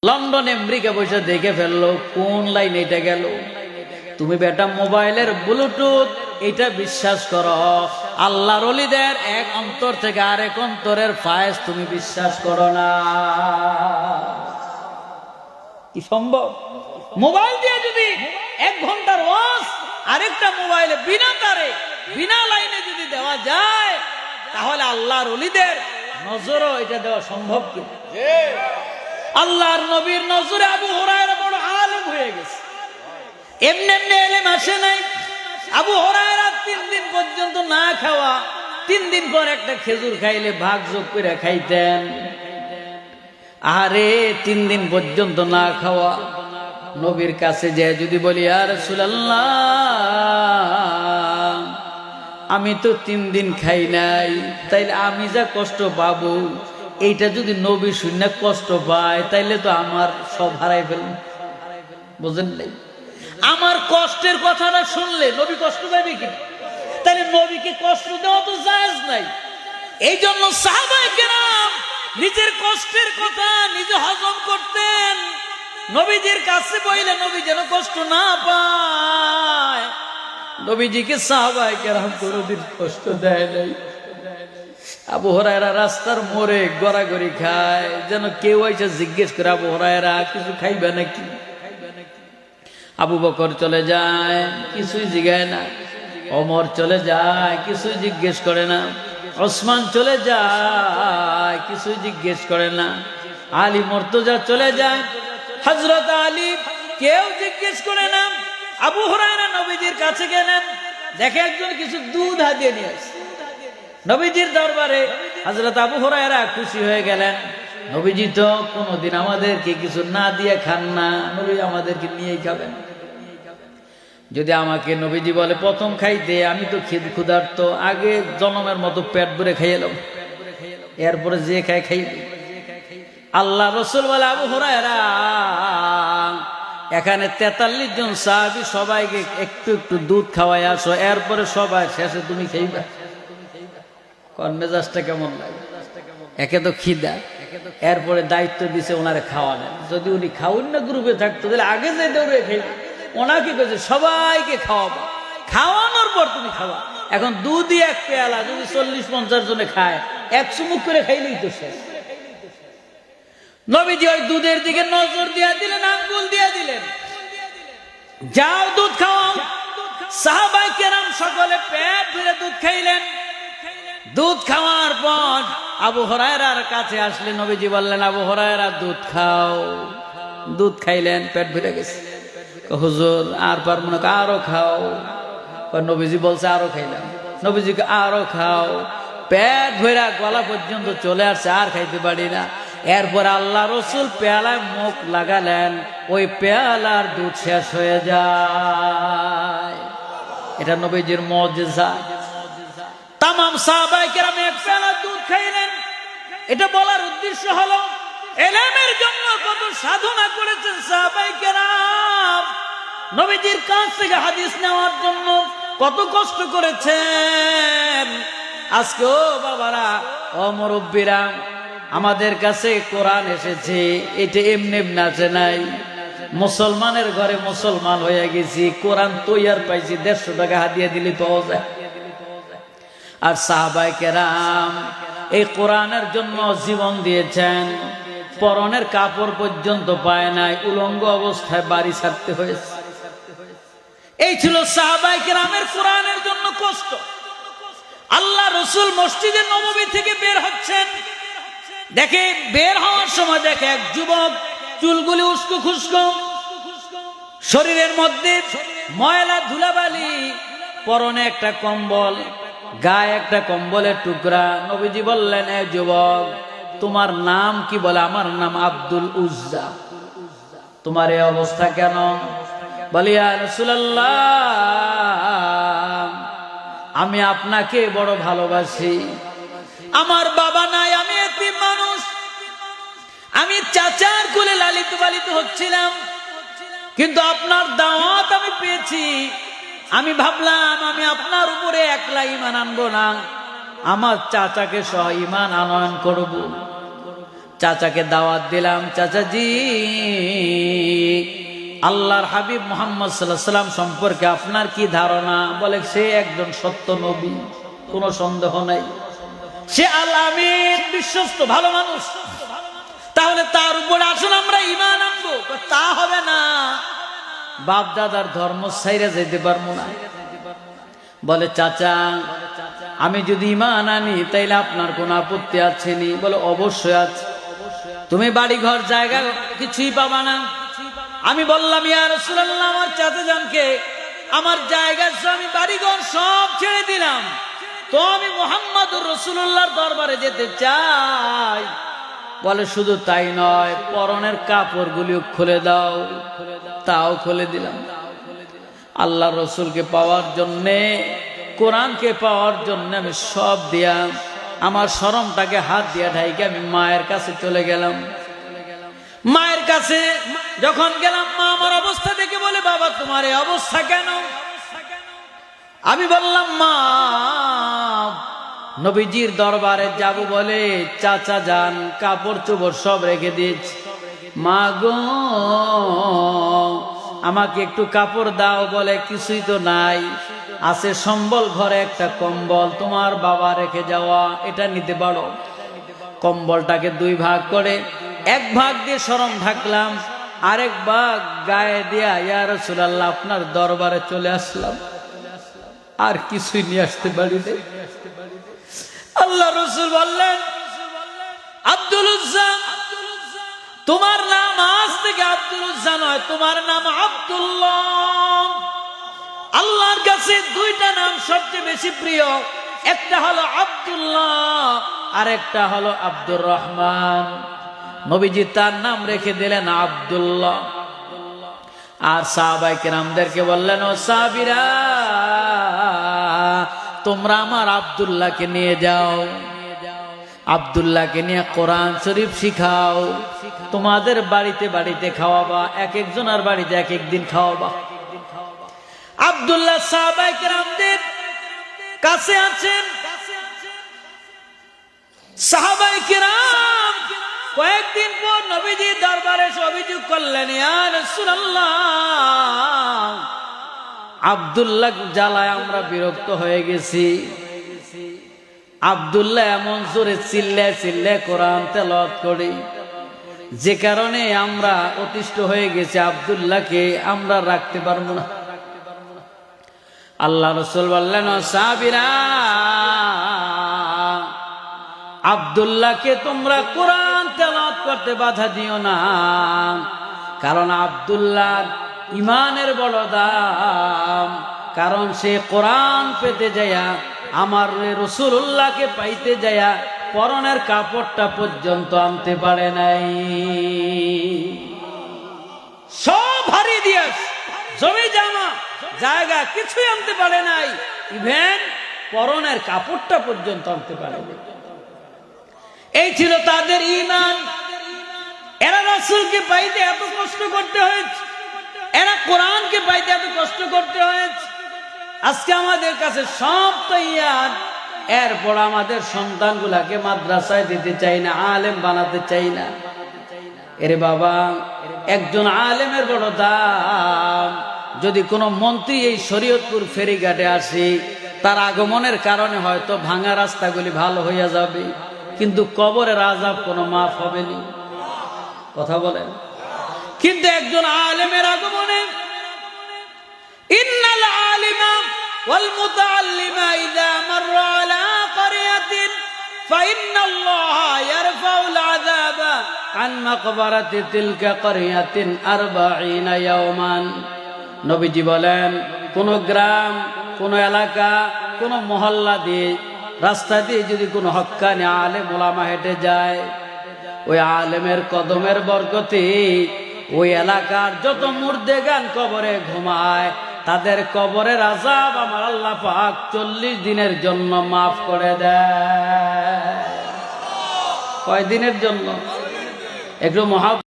London America বসে দেখে ফেললো কোন লাইন এটা গেল। তুমি বেটা মোবাইলের ব্লুটুথ এটা বিশ্বাস করো, আল্লাহর ওলিদের এক অন্তর থেকে আরেক অন্তরের ফায়েজ তুমি বিশ্বাস করো না। কি সম্ভব? মোবাইল দিয়ে যদি 1 ঘন্টার ওয়াজ আরেকটা মোবাইলে বিনা তারে বিনা লাইনে যদি দেওয়া যায়, তাহলে আল্লাহর ওলিদের নজরও এটা দেওয়া সম্ভব কি? আল্লাহর নবীর নজরে আবু হুরায়রা বড় আলেম হয়ে গেছে। এমনি এমনি এলেম আসে নাই। আবু হুরায়রা 3 দিন পর্যন্ত না খাওয়া, 3 দিন পর একটা খেজুর খাইলে ভাগ যোগ করে খাইতেন। আরে 3 দিন পর্যন্ত না খাওয়া, নবীর কাছে যে যদি বলি ইয়া রাসূলুল্লাহ আমি তো 3 দিন খাই নাই, তাইলে আমি যা কষ্ট পাবো এইটা যদি নবী শুনে কষ্ট পায় তাইলে তো আমার সব হারাই ফেলবে। বুঝেন নাই? আমার কষ্টের কথাটা শুনলে নবী কষ্ট পাবে কি? তাহলে নবীকে কষ্ট দেওয়া তো জায়েজ নাই। এই জন্য সাহাবায়ে কেরাম নিজের কষ্টের কথা নিজে হজম করতেন। নবীজির কাছে বইলে নবী যেন কষ্ট না পায়, নবীজিকে সাহাবায়ে কেরাম কোনোদিন কষ্ট দেয় নাই। আবু হুরায়রা রাস্তার মোড়ে গড়াগড়ি খায়, যেন কেউ এসে জিজ্ঞেস করে আবু হুরায়রা কিছু খাইবে নাকি। আবু বকর চলে যায়, কিছুই জিজ্ঞায় না। ওমর চলে যায়, কিছুই জিজ্ঞেস করে না। ওসমান চলে যায়, কিছুই জিজ্ঞেস করে না। আলী মুর্তজা চলে যায়, হযরত আলী কেউ জিজ্ঞেস করে না। আবু হুরায়রা নবীজির কাছে গেলেন, দেখে একজন কিছু দুধ হাতিয়ে নিয়ে আসে নবীজির দরবারে। হযরত আবু হুরায়রা খুশি হয়ে গেলেন, নবীজি তো কোনোদিন আমাদেরকে কিছু না দিয়ে খান না, নবী আমাদেরকে নিয়েই খাবেন। যদি আমাকে নবীজি বলে প্রথম খাইতে, আমি তো ক্ষুধার্ত, আগে জনমের মতো পেট ভরে খাইলাম, এরপরে যে খাই খাইবে। আল্লাহ রাসূল বলে আবু হুরায়রা এখানে 43 জন সাহাবী, সবাইকে একটু একটু দুধ খাওয়াই আসো, এরপরে সবাই শেষে তুমি খাইবা। কোন মেজাজটা কেমন লাগে? একে তো খিদা, এরপরে দায়িত্ব দিছে ওনারে খাওয়ালেন। যদি উনি খাওয়ান না গ্রুপে থাকতো তাহলে আগে যে দৌড়ে খাইবে। ওনাকে কইছে সবাইকে খাওয়াবা, খাওয়ানোর পর তুমি খাওয়া। এখন দুধই 1 পেয়ালা যদি 40-50 জনে খায়, 1 চুমুক করে খাইলেই তো শেষ। নবীজি ওই দুধের দিকে নজর দিয়া দিলেন, আঙ্গুল দিয়া দিলেন, যাও দুধ খাওয়াও। সাহাবায়ে কেরাম সকলে পেট ভরে দুধ খাইলেন। দুধ খাওয়ার পর আবু হুরায়রার কাছে আসলে নবীজি বললেন আবু হুরায়রা দুধ খাও। দুধ খাইলেন, পেট ভরে গেছে। হুজুর আর পারবো না, আরো খাও। নবীজি বলছে আরো খাইলাম। নবীজিকে আরো খাও। পেট ভরা গলা পর্যন্ত চলে আসছে, আর খাইতে পারি না। এরপর আল্লাহ রাসূল পেয়ালায় মুখ লাগালেন, ওই পেয়ালার দুধ শেষ হয়ে যায়। এটা নবীজির মুজিজা। তামাম সাহাবায়ে কেরাম 1 পেয়ালা দুধ খাইলেন। এটা বলার উদ্দেশ্য হলো ইলমের জন্য কত সাধনা করেছেন সাহাবায়ে কেরাম, নবীজির কাছ থেকে হাদিস নেওয়ার জন্য কত কষ্ট করেছেন। আজকে ও বাবারা, ও মুরব্বীরা, আমাদের কাছে কোরআন এসেছে, এটা এমনি এমনি আসে নাই। মুসলমানের ঘরে মুসলমান হয়ে গেছি, কোরআন তৈয়ার পাইছি, 150 টাকা হাদিয়া দিলে পাওয়া যায়। আর সাহাবায়ে কেরাম এই কোরআনের জন্য জীবন দিয়েছেন, পরনের কাপড় পর্যন্ত পায় নাই, উলঙ্গ অবস্থায় বাড়ি ছাড়তে হয়েছে। এই ছিল সাহাবায়ে কেরামের কোরআনের জন্য কষ্ট। আল্লাহ রাসূল মসজিদে নববী থেকে বের হচ্ছেন, দেখে বের হওয়ার সময় দেখে এক যুবক, চুলগুলি উস্কো খুস্কো, শরীরের মধ্যে ময়লা ধুলাবালি, পরনে একটা কম্বল, গায়ে একটা কম্বলের টুকরা। নবীজি বললেন, এ যুবক তোমার নাম কি? বলে আমার নাম আব্দুল উজ্জা। তোমার এই অবস্থা কেন? বলি ইয়া রাসূলুল্লাহ আমি আপনাকে বড় ভালোবাসি, আমার বাবা নাই, আমি এতিম মানুষ, আমি চাচার কোলে লালিত পালিত হচ্ছিলাম, কিন্তু আপনার দাওয়াত আমি পেয়েছি। আমি ভাবলাম আমি আপনার উপরে একলা ঈমান আনবো না, আমার চাচাকে সহ ঈমান আনয়ন করব। চাচাকে দাওয়াত দিলাম, চাচাজি আল্লাহর হাবিব মুহাম্মদ সাল্লাল্লাহু আলাইহি সাল্লাম সম্পর্কে আপনার কি ধারণা? বলে সে একজন সত্য নবী, কোনো সন্দেহ নাই, সে আল্লাহ আমিন, বিশ্বস্ত ভালো মানুষ। তাহলে তার উপরে আসুন আমরা ঈমান আনবো। তা হবে না, বাপ দাদার ধর্ম ছাইরা যেতে পারবো না। বলে চাচা আমি যদি ঈমান আনি তাইলে আপনার কোনো আপত্তি আছে নি? বলে অবশ্যই আছে, তুমি বাড়ি ঘর জায়গা কিছুই পাবা না। আমি বললাম ইয়া রাসূলুল্লাহ, আমার চাচা জানকে আমার জায়গা আমি বাড়ি ঘর সব ছেড়ে দিলাম, তো আমি মুহাম্মদুর রাসূলুল্লাহর দরবারে যেতে চাই। বলে শুধু তাই নয়, পরনের কাপড়গুলিও খুলে দাও। তাও খুলে দিলাম। আল্লাহ রসুলকে পাওয়ার জন্যে, কোরআনকে পাওয়ার জন্য আমি সব দিয়া, আমার শরমটাকে হাত দিয়া ঢাইকে আমি মায়ের কাছে চলে গেলাম। মায়ের কাছে যখন গেলাম, মা আমার অবস্থা দেখে বলে বাবা তোমার এই অবস্থা কেন? আমি বললাম মা নবীজির দরবারে যাব বলে চাচা যান কাপড় চোপড় সব রেখে দিয়েছি। মা গো আমাকে একটু কাপড় দাও। বলে কিছুই তো নাই, আছে সম্বল, ঘরে একটা কম্বল, তোমার বাবা রেখে যাওয়া, এটা নিতে পারো। কম্বলটাকে দুই ভাগ করে এক ভাগ দিয়ে শরম ঢাকলাম, আরেক ভাগ গায়ে দিয়া ইয়া রাসূলুল্লাহ আপনার দরবারে চলে আসলাম। আর কিছুই নিয়ে আসতে পারি নাই। আল্লাহ রসুল বললেন আব্দুল উজ্জা, তোমার নাম আজ থেকে আব্দুল উজ্জা নয়, তোমার নাম আব্দুল্লাহ। আল্লাহর কাছে দুইটা নাম সবচেয়ে বেশি প্রিয়, একটা হলো আব্দুল্লাহ আর একটা হলো আব্দুর রহমান। নবীজি তার নাম রেখে দিলেন আব্দুল্লাহ। আর সাহাবায়ে কেরামদেরকে বললেন ও সাহাবীরা তোমরা আমার আব্দুল্লাহকে নিয়ে যাও, আব্দুল্লাহকে নিয়ে কোরআন শরীফ শিখাও, তোমাদের বাড়িতে বাড়িতে খাওয়াবা, এক একজনের বাড়িতে এক একদিন খাওয়াবা। আব্দুল্লাহ সাহাবায়ে কেরামদের কাছে আছেন। সাহাবায়ে কেরাম কয়েকদিন পর নবীজির দরবারে এসে অভিযোগ করলেন ইয়া রাসূলুল্লাহ আব্দুল্লাহ জ্বালায় আমরা বিরক্ত হয়ে গেছি। আব্দুল্লাহ এমন জোরে চিল্লায় চিল্লায় কোরআন তেলাওয়াত করে, যে কারণে আমরা অতিষ্ঠ হয়ে গেছি, আব্দুল্লাহকে আমরা রাখতে পারবো না। আল্লাহ রাসূল বললেন ও সাহাবীরা আব্দুল্লাহকে তোমরা কোরআন তেলাওয়াত করতে বাধা দিও না, কারণ আব্দুল্লাহ ইমানের বড় দাম, কারণ সে কোরআন পেতে যায়া আমার রাসূলুল্লাহকে পাইতে যায়া পরনের কাপড়টা পর্যন্ত আনতে পারে নাই। সব হারিয়ে দিয়েছ, জমি জামা জায়গা কিছুই আনতে পারে নাই, ইভেন পরনের কাপড়টা পর্যন্ত আনতে পারে নাই। এই ছিল তাদের ঈমান। এরা রাসূলকে পাইতে এত কষ্ট করতে হয়েছে, এরা কোরআনকে পাইতে এত কষ্ট করতে হয়েছে। আজকে আমাদের কাছে সব তৈয়ার, এরপর আমাদের সন্তানগুলাকে মাদ্রাসায় দিতে চাই না, আলেম বানাতে চাই না। এরে বাবা, একজন আলেমের বড় দাম। যদি কোনো মন্ত্রী এই শরীয়তপুর ফেরিঘাটে আসে, তার আগমনের কারণে হয়তো ভাঙা রাস্তাগুলি ভালো হইয়া যাবে, কিন্তু কবরের আযাব কোনো মাফ হবে না। কথা বলেন। কিন্তু একজন আলেমের আগমনে ইন্নাল আলিমা ওয়াল মুতাআল্লিমা ইযা মাররা আলা ক্বরিয়াতিন ফাইন্নাল্লাহা ইয়ারফাউল আযাবা আন মাকবারাতি তিলকা ক্বরিয়াতিন 40 ইয়াওমান। নবীজি বলেন কোন গ্রাম, কোন এলাকা, কোন মহল্লা দিয়ে, রাস্তা দিয়ে যদি কোনো হক্কানি আলেম ওলামা হেঁটে যায়, ওই আলেমের কদমের বরকতে ওই এলাকার যত মুর্দেগান কবরে ঘুমায়, তাদের কবরের আযাব আমার আল্লাহ পাক 40 দিনের জন্য মাফ করে দেয়। কয় দিনের জন্য? একটু